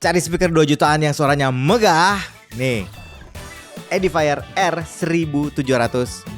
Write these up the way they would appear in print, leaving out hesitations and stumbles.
Cari speaker 2 jutaan yang suaranya megah. Nih, Edifier R1700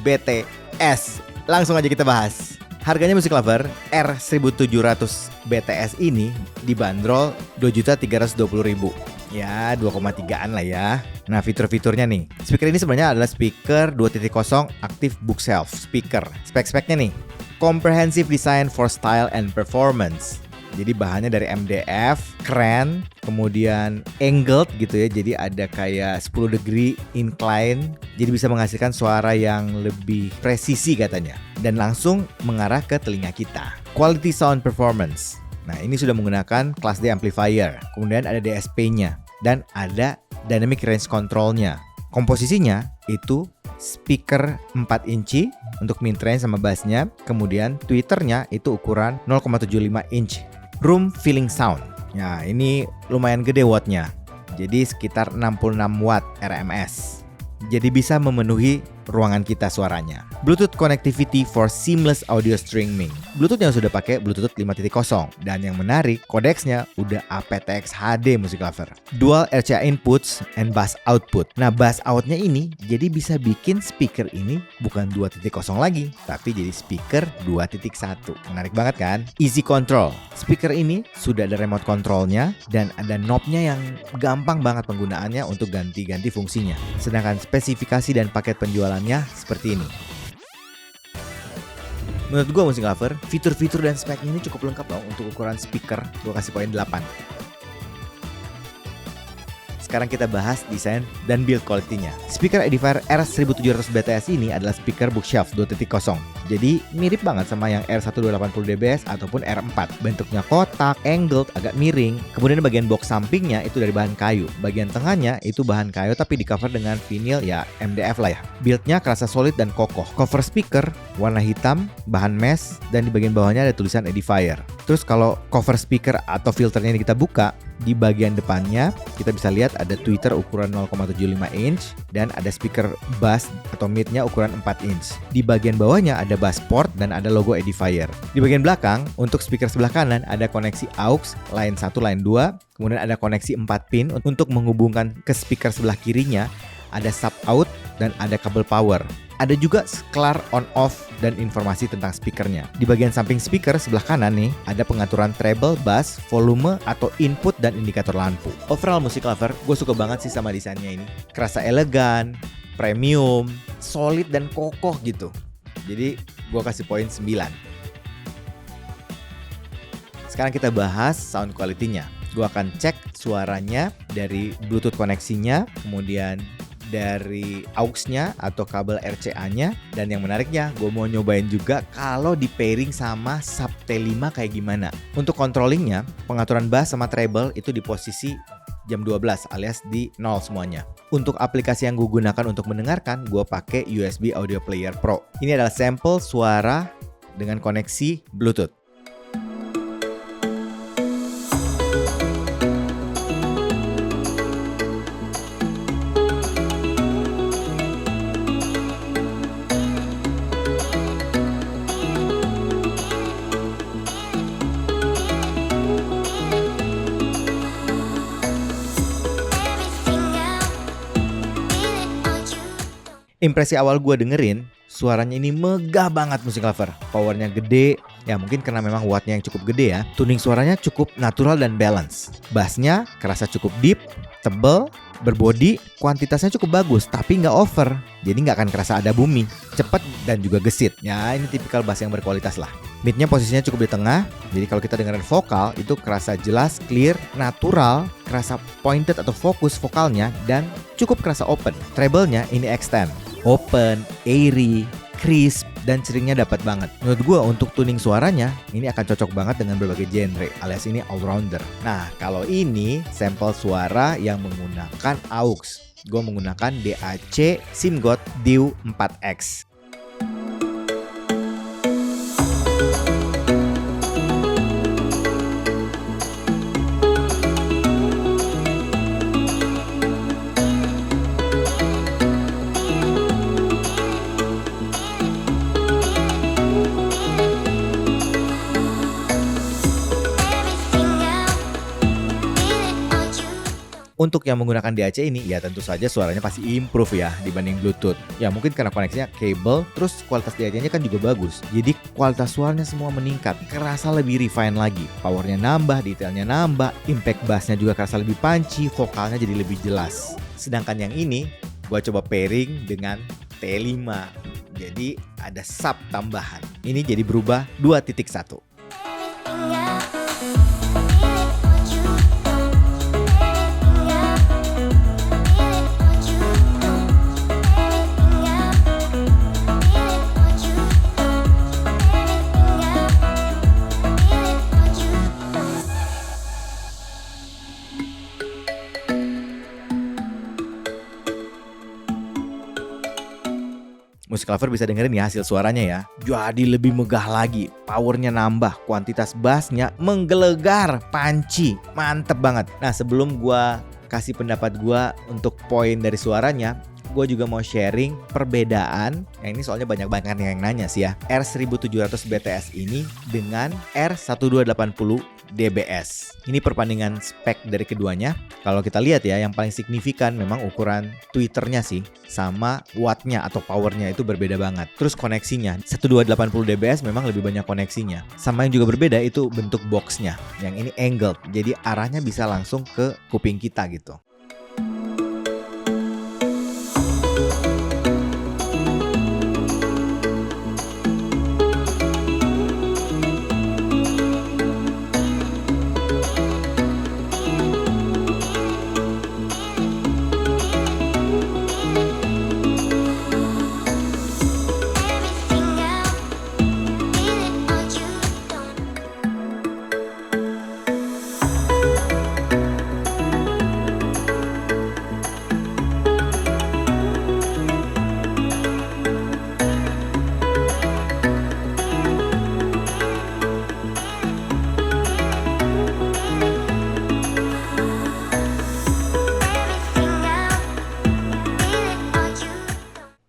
BTS. Langsung aja kita bahas. Harganya Music Lover, R1700 BTS ini dibanderol 2.320.000. Ya 2,3an lah ya. Nah fitur-fiturnya nih, speaker ini sebenarnya adalah speaker 2.0 active bookshelf speaker. Spek-speknya nih, comprehensive design for style and performance. Jadi bahannya dari MDF, keren, kemudian angled gitu ya. Jadi ada kayak 10 degree incline. Jadi bisa menghasilkan suara yang lebih presisi katanya. Dan langsung mengarah ke telinga kita. Quality sound performance. Nah ini sudah menggunakan Class D amplifier. Kemudian ada DSP-nya. Dan ada dynamic range control-nya. Komposisinya itu speaker 4 inci untuk mid-range sama bass-nya. Kemudian tweeternya itu ukuran 0,75 inch. Room filling sound. Nah ini lumayan gede wattnya. Jadi sekitar 66 watt RMS. Jadi bisa memenuhi ruangan kita suaranya. Bluetooth connectivity for seamless audio streaming. Bluetooth yang sudah pakai Bluetooth 5.0. Dan yang menarik, kodeksnya udah aptX HD Music Lover. Dual RCA inputs and bass output. Nah bass outnya ini jadi bisa bikin speaker ini bukan 2.0 lagi, tapi jadi speaker 2.1. Menarik banget kan? Easy control. Speaker ini sudah ada remote controlnya dan ada knobnya yang gampang banget penggunaannya untuk ganti-ganti fungsinya. Sedangkan spesifikasi dan paket penjualannya seperti ini. Menurut gue Music Lover, fitur-fitur dan speknya ini cukup lengkap loh untuk ukuran speaker. Gue kasih poin 8. Sekarang kita bahas desain dan build quality-nya. Speaker Edifier R1700 BTS ini adalah speaker bookshelf 2.0. Jadi mirip banget sama yang R1280 dBs ataupun R4. Bentuknya kotak, angled, agak miring. Kemudian bagian box sampingnya itu dari bahan kayu. Bagian tengahnya itu bahan kayu tapi di cover dengan vinyl ya MDF lah ya. Build-nya kerasa solid dan kokoh. Cover speaker warna hitam, bahan mesh, dan di bagian bawahnya ada tulisan Edifier. Terus kalau cover speaker atau filternya ini kita buka, di bagian depannya kita bisa lihat ada tweeter ukuran 0,75 inch dan ada speaker bass atau mid-nya ukuran 4 inch. Di bagian bawahnya ada bass port dan ada logo Edifier. Di bagian belakang untuk speaker sebelah kanan ada koneksi aux line 1 line 2, kemudian ada koneksi 4 pin untuk menghubungkan ke speaker sebelah kirinya, ada sub out dan ada kabel power. Ada juga sklar on off dan informasi tentang speakernya. Di bagian samping speaker sebelah kanan nih, ada pengaturan treble, bass, volume, atau input dan indikator lampu. Overall Music Lover, gue suka banget sih sama desainnya ini. Kerasa elegan, premium, solid dan kokoh gitu. Jadi gue kasih poin 9. Sekarang kita bahas sound quality-nya. Gue akan cek suaranya dari Bluetooth koneksinya, kemudian dari aux-nya atau kabel RCA-nya, dan yang menariknya gue mau nyobain juga kalau di pairing sama sub T5 kayak gimana. Untuk controllingnya, pengaturan bass sama treble itu di posisi jam 12 alias di 0 semuanya. Untuk aplikasi yang gue gunakan untuk mendengarkan, gue pakai USB Audio Player Pro. Ini adalah sampel suara dengan koneksi Bluetooth. Impresi awal gue dengerin, suaranya ini megah banget Music Lover. Powernya gede, ya mungkin karena memang wattnya yang cukup gede ya. Tuning suaranya cukup natural dan balance. Bassnya kerasa cukup deep, tebel, berbodi, kuantitasnya cukup bagus, tapi nggak over. Jadi nggak akan kerasa ada booming, cepet dan juga gesit. Ya ini tipikal bass yang berkualitas lah. Midnya posisinya cukup di tengah, jadi kalau kita dengerin vokal itu kerasa jelas, clear, natural, kerasa pointed atau fokus vokalnya, dan cukup kerasa open. Treble-nya ini extend, open, airy, crisp, dan ceringnya dapat banget. Menurut gue untuk tuning suaranya ini akan cocok banget dengan berbagai genre, alias ini all-rounder. Nah kalau ini sampel suara yang menggunakan aux. Gue menggunakan DAC SIMGOT DEW 4X. Untuk yang menggunakan DAC ini, ya tentu saja suaranya pasti improve ya dibanding Bluetooth. Ya mungkin karena koneksinya kabel, terus kualitas DAC-nya kan juga bagus. Jadi kualitas suaranya semua meningkat, kerasa lebih refine lagi. Powernya nambah, detailnya nambah, impact bassnya juga kerasa lebih punchy, vokalnya jadi lebih jelas. Sedangkan yang ini, gua coba pairing dengan T5. Jadi ada sub tambahan. Ini jadi berubah 2.1. Music Lover bisa dengerin ya hasil suaranya ya. Jadi lebih megah lagi, powernya nambah, kuantitas bassnya menggelegar, punchy, mantep banget. Nah sebelum gua kasih pendapat gua untuk poin dari suaranya, gue juga mau sharing perbedaan. Yang ini soalnya banyak banget yang nanya sih ya. R1700 BTS ini dengan R1280 DBS. Ini perbandingan spek dari keduanya. Kalau kita lihat ya, yang paling signifikan memang ukuran tweeternya sih, sama wattnya atau powernya itu berbeda banget. Terus koneksinya, 1280 DBS memang lebih banyak koneksinya. Sama yang juga berbeda itu bentuk boxnya. Yang ini angled, jadi arahnya bisa langsung ke kuping kita gitu.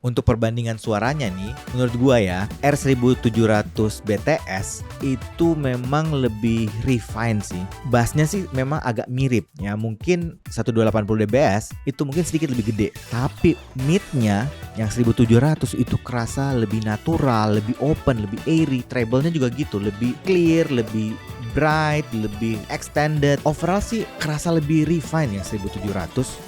Untuk perbandingan suaranya nih, menurut gua ya, R1700 BTS itu memang lebih refine sih. Bassnya sih memang agak mirip ya, mungkin 1280 dBs itu mungkin sedikit lebih gede. Tapi midnya yang 1700 itu kerasa lebih natural, lebih open, lebih airy. Treble-nya juga gitu, lebih clear, lebih bright, lebih extended. Overall sih kerasa lebih refine yang 1700.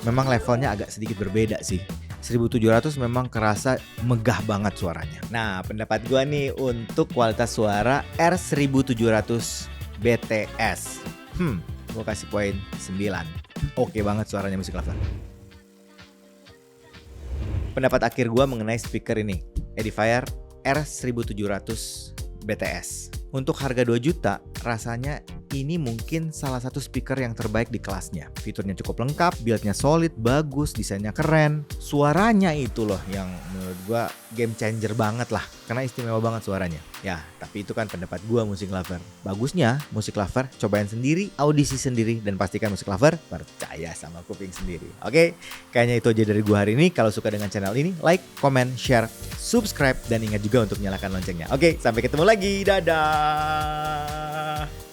Memang levelnya agak sedikit berbeda sih. 1700 memang kerasa megah banget suaranya. Nah, pendapat gua nih untuk kualitas suara R1700 BTS. Gua kasih poin 9. Oke banget suaranya Music Lover. Pendapat akhir gua mengenai speaker ini, Edifier R1700 BTS. Untuk harga 2 juta, rasanya ini mungkin salah satu speaker yang terbaik di kelasnya. Fiturnya cukup lengkap, build-nya solid, bagus, desainnya keren. Suaranya itu loh yang menurut gua game changer banget lah, karena istimewa banget suaranya. Ya, tapi itu kan pendapat gua Music Lover. Bagusnya Music Lover cobain sendiri, audisi sendiri, dan pastikan Music Lover percaya sama kuping sendiri. Oke, kayaknya itu aja dari gua hari ini. Kalau suka dengan channel ini, like, comment, share, subscribe, dan ingat juga untuk nyalakan loncengnya. Oke, sampai ketemu lagi. Dadah.